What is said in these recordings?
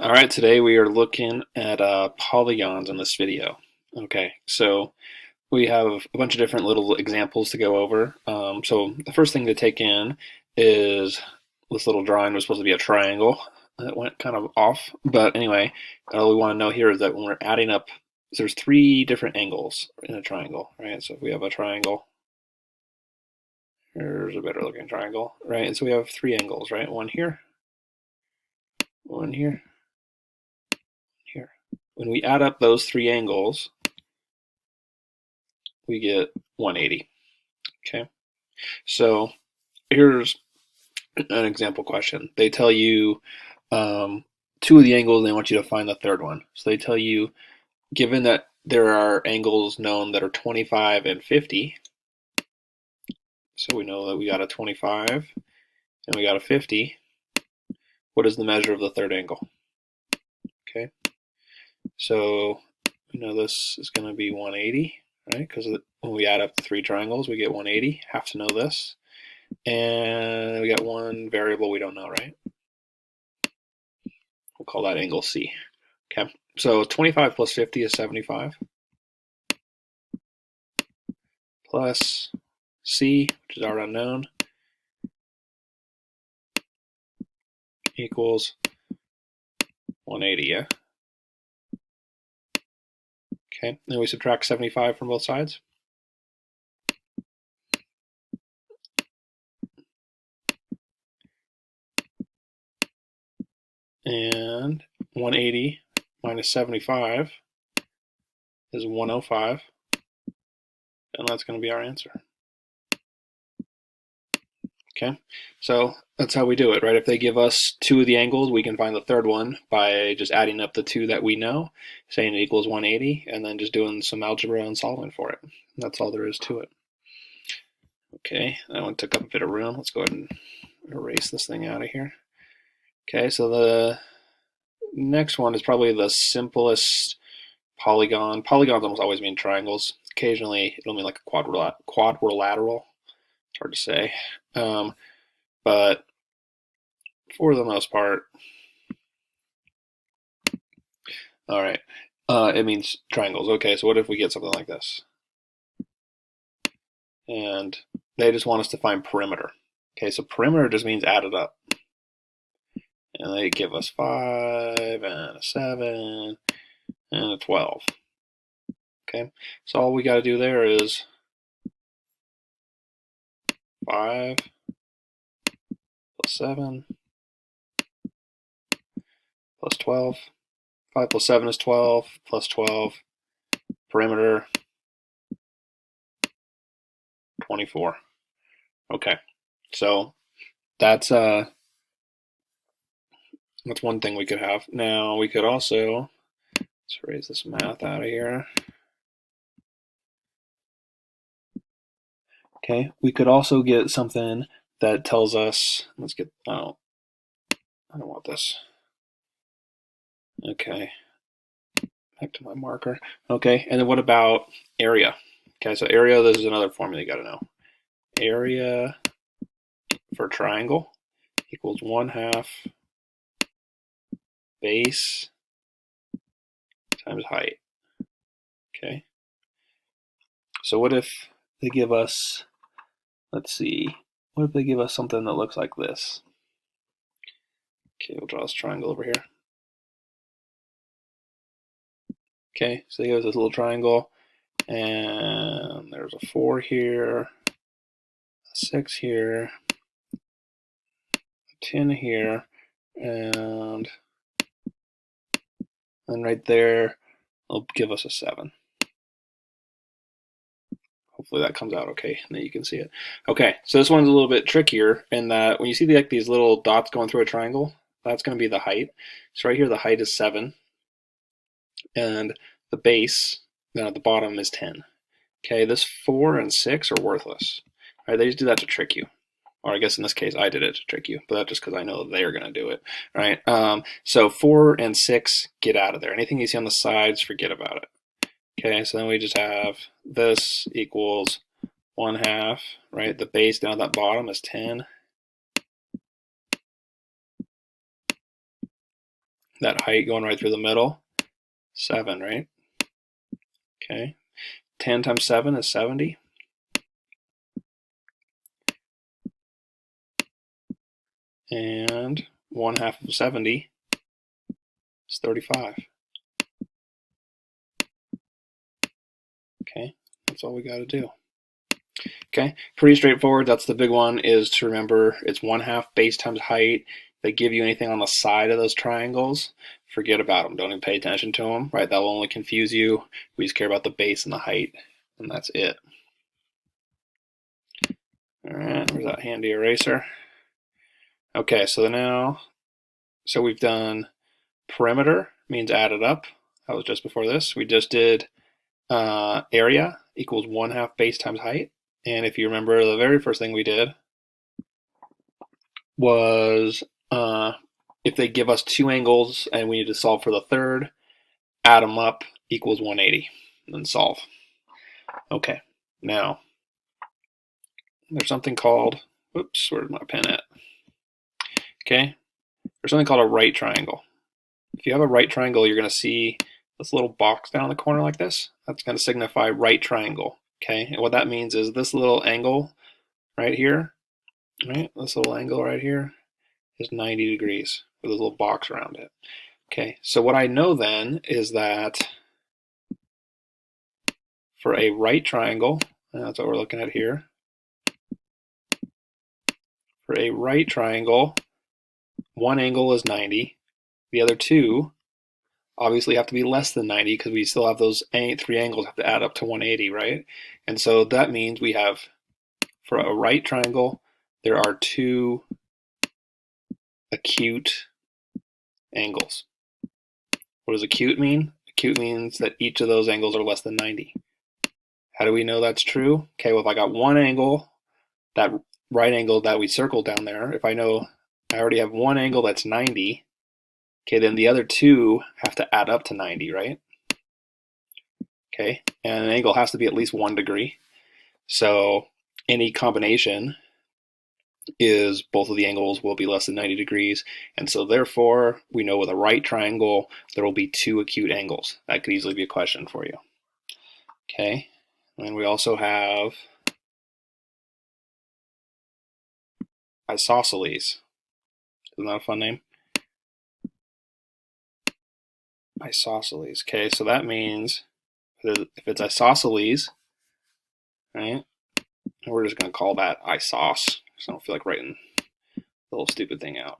All right, today we are looking at polygons in this video. Okay, so we have a bunch of different little examples to go over. So the first thing to take in is this little drawing was supposed to be a triangle. That went kind of off, but anyway, all we want to know here is that when we're adding up, so there's three different angles in a triangle, right? So if we have a triangle, here's a better looking triangle, right? And so we have three angles, right? One here, here. When we add up those three angles, we get 180. Okay, so here's an example question. They tell you two of the angles, and they want you to find the third one. So they tell you, given that there are angles known that are 25 and 50, so we know that we got a 25 and we got a 50, what is the measure of the third angle? Okay, so we know this is going to be 180, right? Because when we add up the three triangles, we get 180. Have to know this. And we got one variable we don't know, right? We'll call that angle C. Okay, so 25 plus 50 is 75. Plus C, which is our unknown, equals 180, yeah? Okay, then we subtract 75 from both sides. And 180 minus 75 is 105, and that's going to be our answer. Okay, so that's how we do it, right? If they give us two of the angles, we can find the third one by just adding up the two that we know, saying it equals 180, and then just doing some algebra and solving for it. That's all there is to it. Okay, that one took up a bit of room. Let's go ahead and erase this thing out of here. Okay, so the next one is probably the simplest polygon. Polygons almost always mean triangles. Occasionally, it'll mean like a quadrilateral. It's hard to say. But for the most part, all right, it means triangles. Okay, so what if we get something like this? And they just want us to find perimeter. Okay, so perimeter just means add it up. And they give us 5 and a 7 and a 12. Okay, so all we got to do there is 5 plus 7 plus 12. 5 plus 7 is 12, plus 12, perimeter, 24. Okay, so that's one thing we could have. Now we could also, let's erase this math out of here. Okay, we could also get something that tells us, let's get, oh, I don't want this. Okay, back to my marker. Okay, and then what about area? Okay, so area, this is another formula you gotta know. Area for triangle equals 1/2 base times height. Okay, so what if they give us, let's see, what if they give us something that looks like this? Okay, we'll draw this triangle over here. Okay, so here's this little triangle, and there's a 4 here, a 6 here, a 10 here, and then right there, it'll give us a 7. Hopefully that comes out okay, and then you can see it. Okay, so this one's a little bit trickier in that when you see these little dots going through a triangle, that's going to be the height. So right here, the height is 7, and the base down at the bottom is 10. Okay, this 4 and 6 are worthless. All right, they just do that to trick you. Or I guess in this case, I did it to trick you, but that's just because I know they're going to do it. All right, so 4 and 6, get out of there. Anything you see on the sides, forget about it. Okay, so then we just have this equals 1/2, right? The base down at that bottom is 10. That height going right through the middle, 7, right? Okay. 10 times 7 is 70. And 1/2 of 70 is 35. Okay, that's all we got to do. Okay, pretty straightforward. That's the big one, is to remember it's 1/2 base times height. If they give you anything on the side of those triangles, forget about them. Don't even pay attention to them, right? That will only confuse you. We just care about the base and the height, and that's it. All right, where's that handy eraser? Okay, so we've done perimeter, means added up. That was just before this. We just did area equals 1/2 base times height. And if you remember, the very first thing we did was if they give us two angles and we need to solve for the third, add them up equals 180, and then solve. Okay, now there's something called, whoops, where's my pen at? Okay, there's something called a right triangle. If you have a right triangle, you're going to see this little box down in the corner like this. That's going to signify right triangle. Okay, and what that means is this little angle right here, right? This little angle right here is 90 degrees with a little box around it. Okay, so what I know then is that for a right triangle, and that's what we're looking at here, for a right triangle, one angle is 90, the other two obviously have to be less than 90 because we still have those three angles have to add up to 180, right? And so that means we have, for a right triangle, there are two acute angles. What does acute mean? Acute means that each of those angles are less than 90. How do we know that's true? Okay, well, if I got one angle, that right angle that we circled down there, if I know I already have one angle that's 90, okay, then the other two have to add up to 90, right? Okay, and an angle has to be at least 1 degree. So any combination is both of the angles will be less than 90 degrees. And so therefore, we know with a right triangle, there will be two acute angles. That could easily be a question for you. Okay, and we also have Isosceles. Isn't that a fun name? Isosceles. Okay, so that means if it's isosceles, right, we're just going to call that isos. I don't feel like writing the little stupid thing out.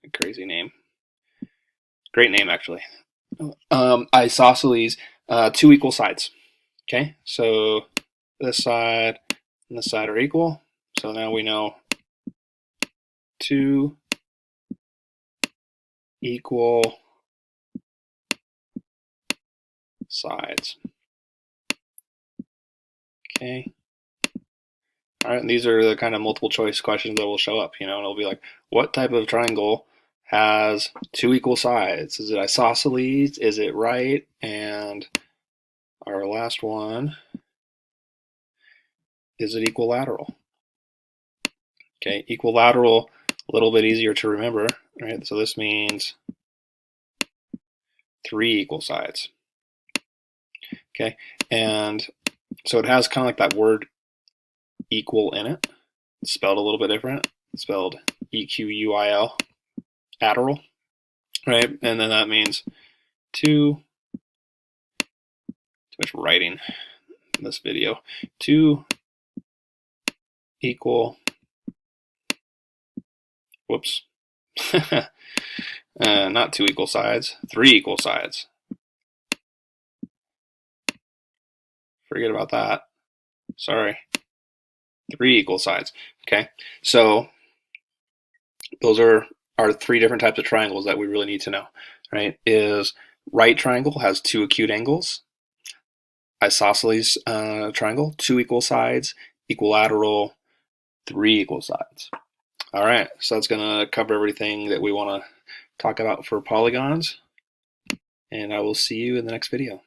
A crazy name. Great name, actually. Isosceles, two equal sides. Okay, so this side and this side are equal. So now we know two equal sides. Okay. All right, and these are the kind of multiple choice questions that will show up, and it'll be like, what type of triangle has two equal sides? Is it isosceles? Is it right? And our last one, is it equilateral? Okay, equilateral, a little bit easier to remember, right? So this means three equal sides. Okay, and so it has kind of like that word equal in it. It's spelled a little bit different. It's spelled E-Q-U-I-L, lateral, right? And then that means two, too much writing in this video, two equal, whoops, not two equal sides, three equal sides. Forget about that. Sorry. Three equal sides. Okay, so those are our three different types of triangles that we really need to know, right? Is right triangle has two acute angles, isosceles triangle, two equal sides, equilateral, three equal sides. All right, so that's going to cover everything that we want to talk about for polygons, and I will see you in the next video.